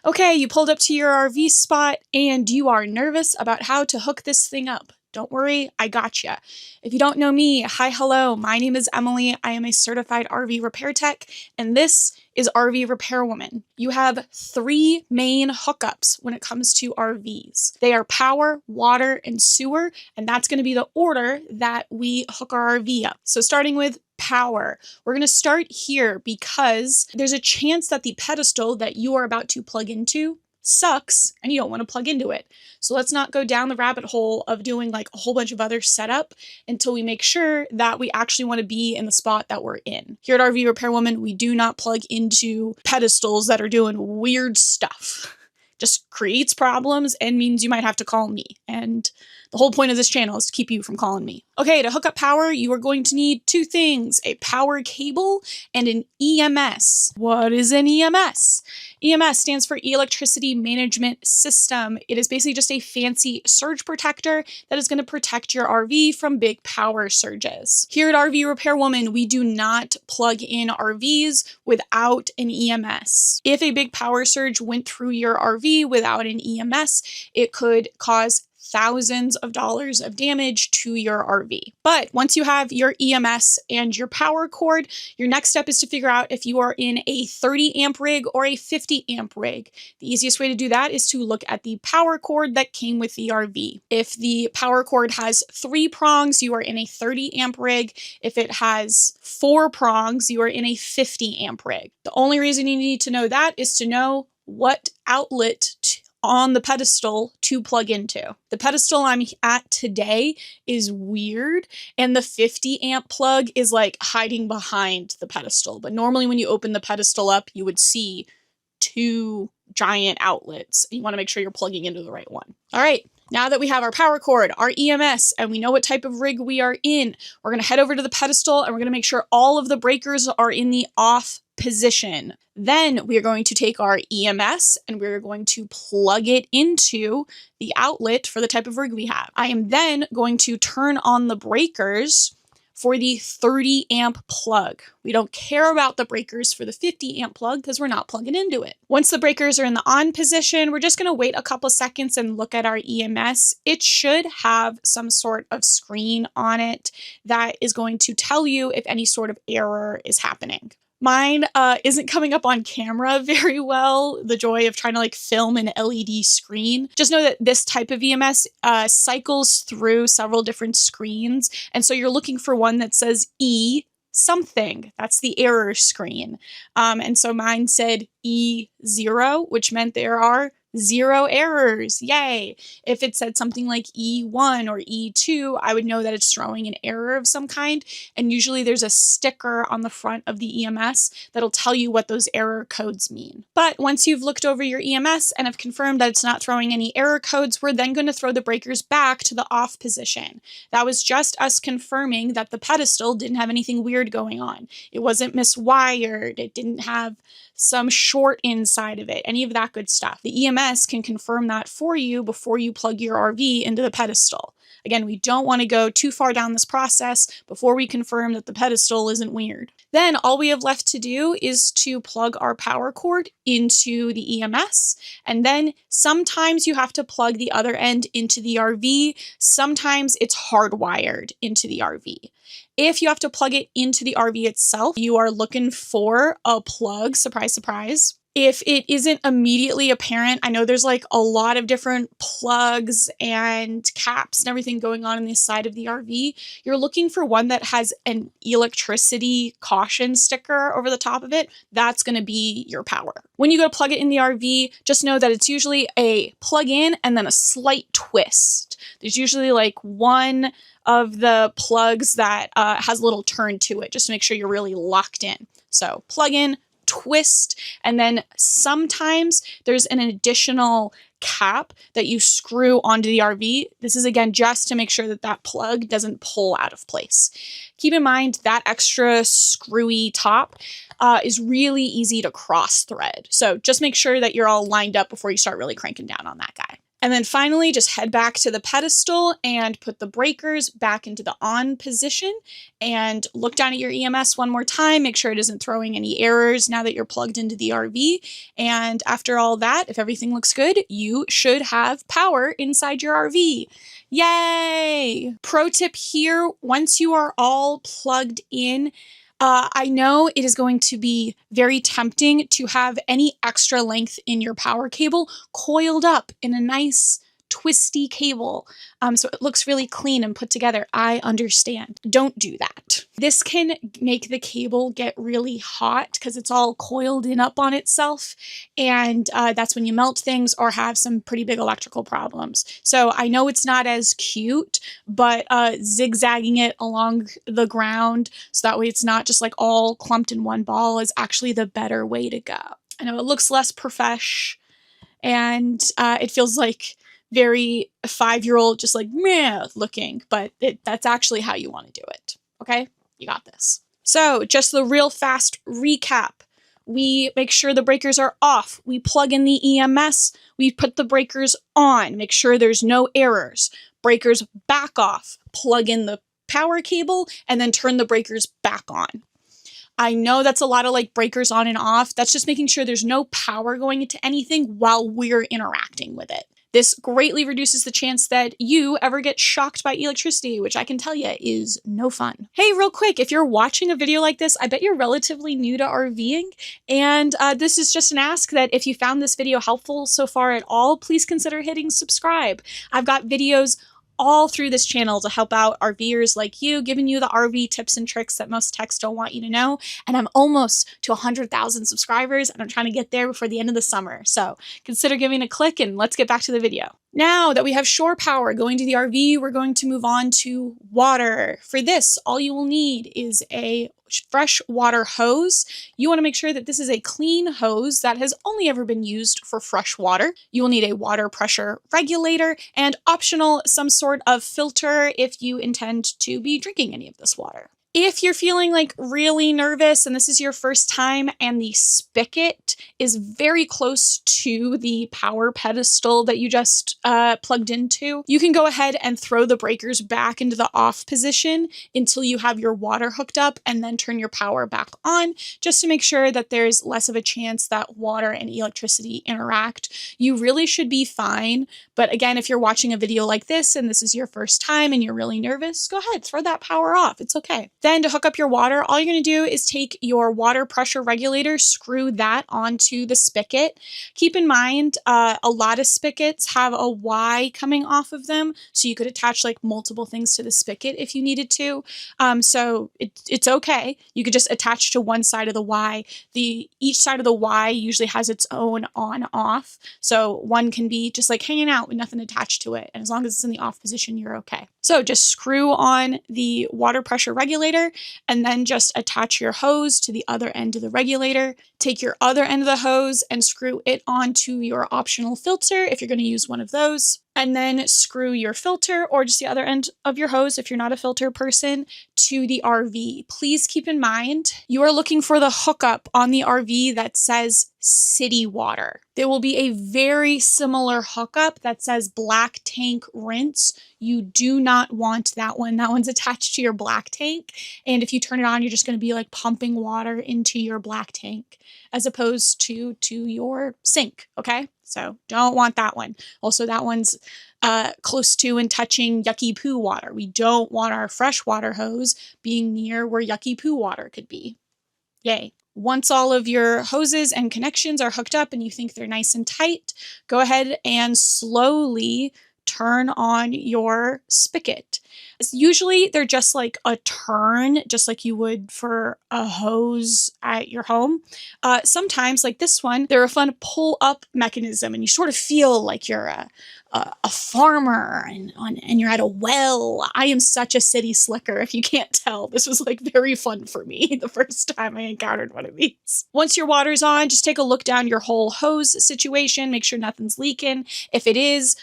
Okay, you pulled up to your RV spot and you are nervous about how to hook this thing up. Don't worry, I gotcha. If you don't know me, hi, hello, my name is Emily. I am a certified RV repair tech, and this is RV Repair Woman. You have 3 main hookups when it comes to RVs. They are power, water, and sewer, and that's going to be the order that we hook our RV up. So starting with power. We're going to start here because there's a chance that the pedestal that you are about to plug into sucks and you don't want to plug into it. So let's not go down the rabbit hole of doing like a whole bunch of other setup until we make sure that we actually want to be in the spot that we're in. Here at RV Repair Woman, we do not plug into pedestals that are doing weird stuff. Just creates problems and means you might have to call me. And the whole point of this channel is to keep you from calling me. Okay, to hook up power, you are going to need 2 things, a power cable and an EMS. What is an EMS? EMS stands for Electricity Management System. It is basically just a fancy surge protector that is going to protect your RV from big power surges. Here at RV Repair Woman, we do not plug in RVs without an EMS. If a big power surge went through your RV without an EMS, it could cause thousands of dollars of damage to your RV. But once you have your EMS and your power cord, your next step is to figure out if you are in a 30 amp rig or a 50 amp rig. The easiest way to do that is to look at the power cord that came with the RV. If the power cord has 3 prongs, you are in a 30 amp rig. If it has 4 prongs, you are in a 50 amp rig. The only reason you need to know that is to know what outlet on the pedestal to plug into. The pedestal I'm at today is weird, and the 50 amp plug is like hiding behind the pedestal. But normally when you open the pedestal up, you would see 2 giant outlets. You want to make sure you're plugging into the right one. All right. Now that we have our power cord, our EMS, and we know what type of rig we are in, we're going to head over to the pedestal and we're going to make sure all of the breakers are in the off position. Then we are going to take our EMS and we're going to plug it into the outlet for the type of rig we have. I am then going to turn on the breakers for the 30 amp plug. We don't care about the breakers for the 50 amp plug because we're not plugging into it. Once the breakers are in the on position, we're just going to wait a couple seconds and look at our EMS. It should have some sort of screen on it that is going to tell you if any sort of error is happening. Mine isn't coming up on camera very well, the joy of trying to like film an LED screen. Just know that this type of EMS cycles through several different screens. And so you're looking for one that says E something. That's the error screen. And so mine said E0, which meant there are 0 errors. Yay. If it said something like E1 or E2, I would know that it's throwing an error of some kind. And usually there's a sticker on the front of the EMS that'll tell you what those error codes mean. But once you've looked over your EMS and have confirmed that it's not throwing any error codes, we're then going to throw the breakers back to the off position. That was just us confirming that the pedestal didn't have anything weird going on. It wasn't miswired. It didn't have some short inside of it, any of that good stuff. The EMS can confirm that for you before you plug your RV into the pedestal. Again, we don't want to go too far down this process before we confirm that the pedestal isn't weird. Then all we have left to do is to plug our power cord into the EMS. And then sometimes you have to plug the other end into the RV. Sometimes it's hardwired into the RV. If you have to plug it into the RV itself, you are looking for a plug, surprise, surprise. If it isn't immediately apparent, I know there's like a lot of different plugs and caps and everything going on this side of the RV. You're looking for one that has an electricity caution sticker over the top of it. That's going to be your power. When you go to plug it in the RV, just know that it's usually a plug in and then a slight twist. There's usually like one of the plugs that has a little turn to it, just to make sure you're really locked in. So plug in, twist, and then sometimes there's an additional cap that you screw onto the RV. This is again just to make sure that that plug doesn't pull out of place. Keep in mind that extra screwy top is really easy to cross thread. So just make sure that you're all lined up before you start really cranking down on that guy. And then finally, just head back to the pedestal and put the breakers back into the on position and look down at your EMS one more time. Make sure it isn't throwing any errors now that you're plugged into the RV. And after all that, if everything looks good, you should have power inside your RV. Yay! Pro tip here, once you are all plugged in, I know it is going to be very tempting to have any extra length in your power cable coiled up in a nice twisty cable, so it looks really clean and put together. I understand. Don't do that. This can make the cable get really hot because it's all coiled in up on itself, and that's when you melt things or have some pretty big electrical problems. So I know it's not as cute, but zigzagging it along the ground so that way it's not just like all clumped in one ball is actually the better way to go. I know it looks less profesh, and it feels like very 5-year-old, just like meh looking, but that's actually how you want to do it. Okay, you got this. So just the real fast recap. We make sure the breakers are off. We plug in the EMS. We put the breakers on. Make sure there's no errors. Breakers back off. Plug in the power cable and then turn the breakers back on. I know that's a lot of like breakers on and off. That's just making sure there's no power going into anything while we're interacting with it. This greatly reduces the chance that you ever get shocked by electricity, which I can tell you is no fun. Hey, real quick, if you're watching a video like this, I bet you're relatively new to RVing, and this is just an ask that if you found this video helpful so far at all, please consider hitting subscribe. I've got videos all through this channel to help out RVers like you, giving you the RV tips and tricks that most techs don't want you to know. And I'm almost to 100,000 subscribers, and I'm trying to get there before the end of the summer. So consider giving a click, and let's get back to the video. Now that we have shore power going to the RV, we're going to move on to water. For this, all you will need is a fresh water hose. You want to make sure that this is a clean hose that has only ever been used for fresh water. You will need a water pressure regulator and optional some sort of filter if you intend to be drinking any of this water. If you're feeling like really nervous and this is your first time and the spigot is very close to the power pedestal that you just plugged into, you can go ahead and throw the breakers back into the off position until you have your water hooked up and then turn your power back on, just to make sure that there's less of a chance that water and electricity interact. You really should be fine. But again, if you're watching a video like this and this is your first time and you're really nervous, go ahead, throw that power off. It's okay. Then to hook up your water, all you're going to do is take your water pressure regulator, screw that onto the spigot. Keep in mind, a lot of spigots have a Y coming off of them, so you could attach like multiple things to the spigot if you needed to. So it's okay. You could just attach to one side of the Y. Each side of the Y usually has its own on-off, so one can be just like hanging out with nothing attached to it, and as long as it's in the off position, you're okay. So just screw on the water pressure regulator and then just attach your hose to the other end of the regulator. Take your other end of the hose and screw it onto your optional filter if you're going to use one of those. And then screw your filter, or just the other end of your hose if you're not a filter person, to the RV. Please keep in mind, you are looking for the hookup on the RV that says city water. There will be a very similar hookup that says black tank rinse. You do not want that one. That one's attached to your black tank. And if you turn it on, you're just going to be like pumping water into your black tank as opposed to your sink. Okay. So don't want that one. Also, that one's close to and touching yucky poo water. We don't want our freshwater hose being near where yucky poo water could be. Yay. Once all of your hoses and connections are hooked up and you think they're nice and tight, go ahead and slowly turn on your spigot. Usually they're just like a turn, just like you would for a hose at your home. Sometimes, like this one, they're a fun pull up mechanism, and you sort of feel like you're a farmer and you're at a well. I am such a city slicker, if you can't tell. This was like very fun for me the first time I encountered one of these. Once your water's on, just take a look down your whole hose situation, make sure nothing's leaking. If it is,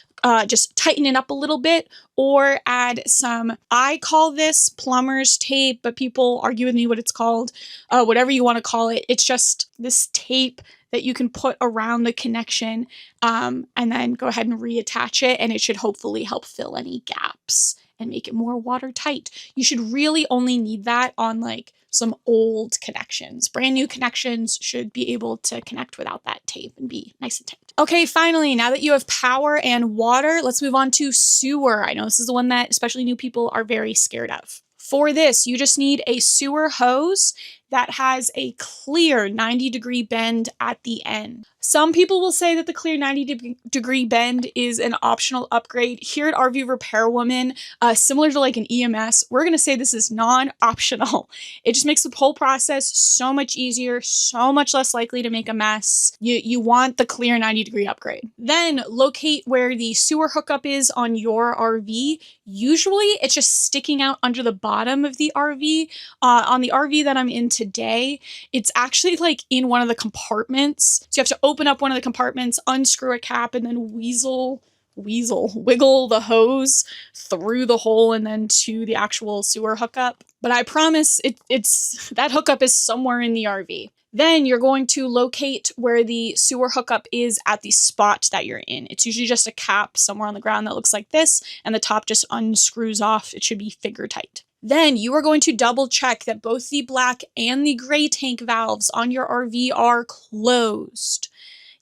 just tighten it up a little bit, or add some, I call this plumber's tape, but people argue with me what it's called, whatever you want to call it. It's just this tape that you can put around the connection, and then go ahead and reattach it, and it should hopefully help fill any gaps and make it more watertight. You should really only need that on like some old connections. Brand new connections should be able to connect without that tape and be nice and tight. Okay, finally, now that you have power and water, let's move on to sewer. I know this is the one that especially new people are very scared of. For this, you just need a sewer hose that has a clear 90-degree bend at the end. Some people will say that the clear 90-degree bend is an optional upgrade. Here at RV Repair Woman, similar to like an EMS, we're going to say this is non-optional. It just makes the whole process so much easier, so much less likely to make a mess. You want the clear 90-degree upgrade. Then locate where the sewer hookup is on your RV. Usually it's just sticking out under the bottom of the RV. On the RV that I'm in today, it's actually like in one of the compartments. So you have to open up one of the compartments, unscrew a cap, and then wiggle the hose through the hole and then to the actual sewer hookup. But I promise it's that hookup is somewhere in the RV. Then you're going to locate where the sewer hookup is at the spot that you're in. It's usually just a cap somewhere on the ground that looks like this, and the top just unscrews off. It should be finger tight. Then you are going to double check that both the black and the gray tank valves on your RV are closed.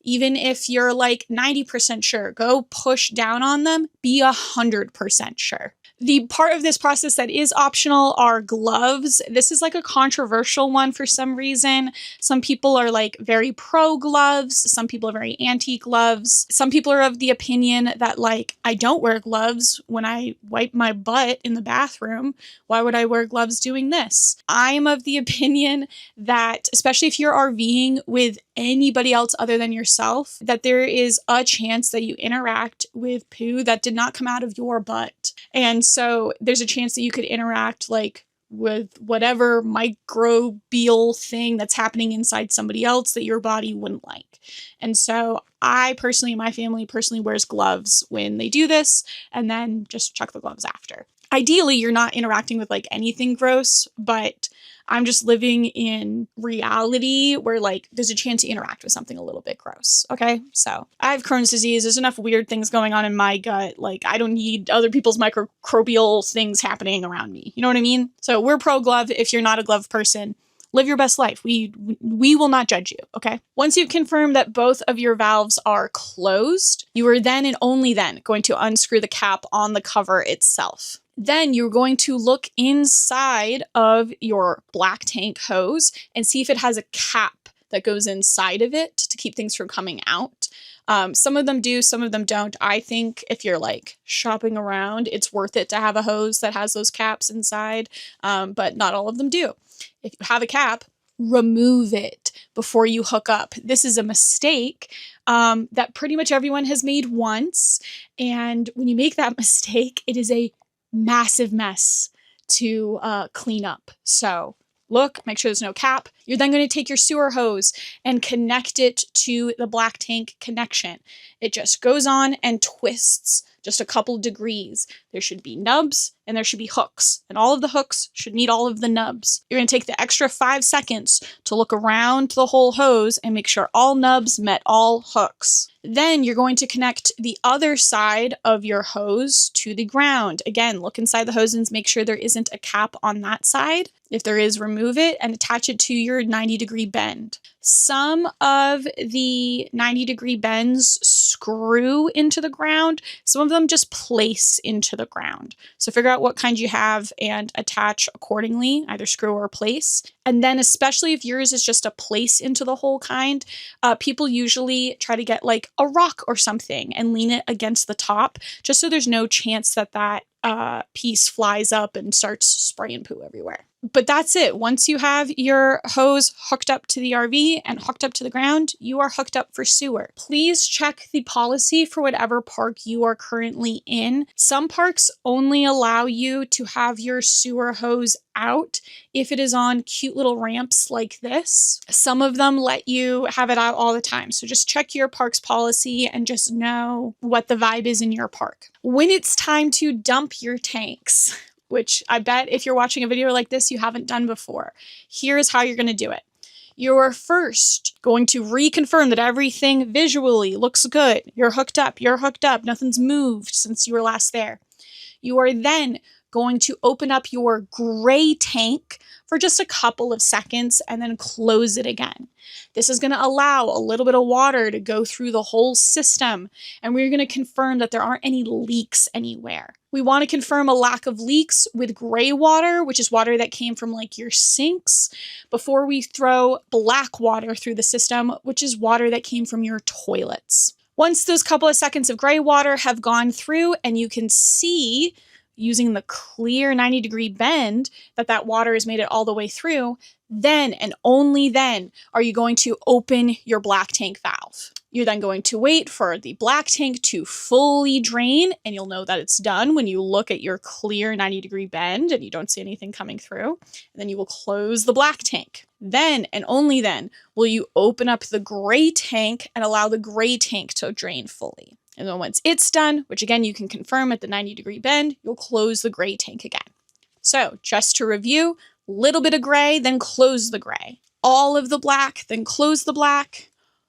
Even if you're like 90% sure, go push down on them, be 100% sure. The part of this process that is optional are gloves. This is like a controversial one for some reason. Some people are like very pro gloves. Some people are very anti gloves. Some people are of the opinion that like, I don't wear gloves when I wipe my butt in the bathroom. Why would I wear gloves doing this? I'm of the opinion that, especially if you're RVing with anybody else other than yourself, that there is a chance that you interact with poo that did not come out of your butt. And so there's a chance that you could interact like with whatever microbial thing that's happening inside somebody else that your body wouldn't like. And so I personally, my family personally wears gloves when they do this, and then just chuck the gloves after. Ideally, you're not interacting with like anything gross, but I'm just living in reality where like there's a chance to interact with something a little bit gross. Okay. So I have Crohn's disease. There's enough weird things going on in my gut. Like I don't need other people's microbial things happening around me. You know what I mean? So we're pro glove. If you're not a glove person, live your best life. We will not judge you. Okay. Once you've confirmed that both of your valves are closed, you are then and only then going to unscrew the cap on the cover itself. Then you're going to look inside of your black tank hose and see if it has a cap that goes inside of it to keep things from coming out. Some of them do, some of them don't. I think if you're like shopping around, it's worth it to have a hose that has those caps inside, but not all of them do. If you have a cap, remove it before you hook up. This is a mistake that pretty much everyone has made once. And when you make that mistake, it is a massive mess to clean up. So look, make sure there's no cap. You're then going to take your sewer hose and connect it to the black tank connection. It just goes on and twists just a couple degrees. There should be nubs and there should be hooks, and all of the hooks should need all of the nubs. You're going to take the extra 5 seconds to look around the whole hose and make sure all nubs met all hooks. Then you're going to connect the other side of your hose to the ground. Again, look inside the hose and make sure there isn't a cap on that side. If there is, remove it and attach it to your 90-degree bend. Some of the 90-degree bends screw into the ground. Some of them just place into the ground. So figure out what kind you have and attach accordingly, either screw or place. And then especially if yours is just a place into the hole kind, people usually try to get like a rock or something and lean it against the top, just so there's no chance that that piece flies up and starts spraying poo everywhere. But that's it. Once you have your hose hooked up to the RV and hooked up to the ground, you are hooked up for sewer. Please check the policy for whatever park you are currently in. Some parks only allow you to have your sewer hose out if it is on cute little ramps like this. Some of them let you have it out all the time. So just check your park's policy and just know what the vibe is in your park. When it's time to dump your tanks, which I bet if you're watching a video like this, you haven't done before. Here's how you're going to do it. You're first going to reconfirm that everything visually looks good. You're hooked up, nothing's moved since you were last there. You are then going to open up your gray tank for just a couple of seconds and then close it again. This is going to allow a little bit of water to go through the whole system, and we're going to confirm that there aren't any leaks anywhere. We want to confirm a lack of leaks with gray water, which is water that came from like your sinks, before we throw black water through the system, which is water that came from your toilets. Once those couple of seconds of gray water have gone through and you can see using the clear 90-degree bend that water has made it all the way through, then and only then are you going to open your black tank valve. You're then going to wait for the black tank to fully drain, and you'll know that it's done when you look at your clear 90-degree bend and you don't see anything coming through. And then you will close the black tank. Then and only then will you open up the gray tank and allow the gray tank to drain fully. And then once it's done, which again you can confirm at the 90-degree bend, you'll close the gray tank again. So just to review, little bit of gray, then close the gray. All of the black, then close the black.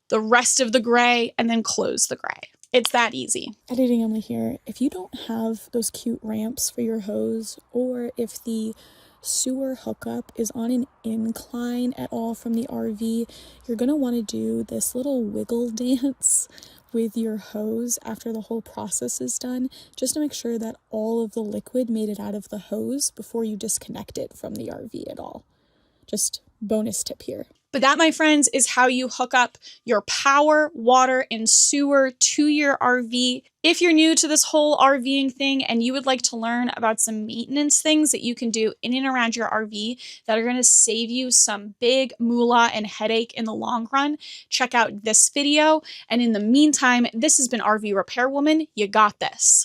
The rest of the gray, and then close the gray. It's that easy. Editing Emily here. If you don't have those cute ramps for your hose, or if the sewer hookup is on an incline at all from the RV, you're going to want to do this little wiggle dance with your hose after the whole process is done, just to make sure that all of the liquid made it out of the hose before you disconnect it from the RV at all. Just bonus tip here. But that, my friends, is how you hook up your power, water, and sewer to your RV. If you're new to this whole RVing thing and you would like to learn about some maintenance things that you can do in and around your RV that are going to save you some big moolah and headache in the long run, check out this video. And in the meantime, this has been RV Repair Woman. You got this.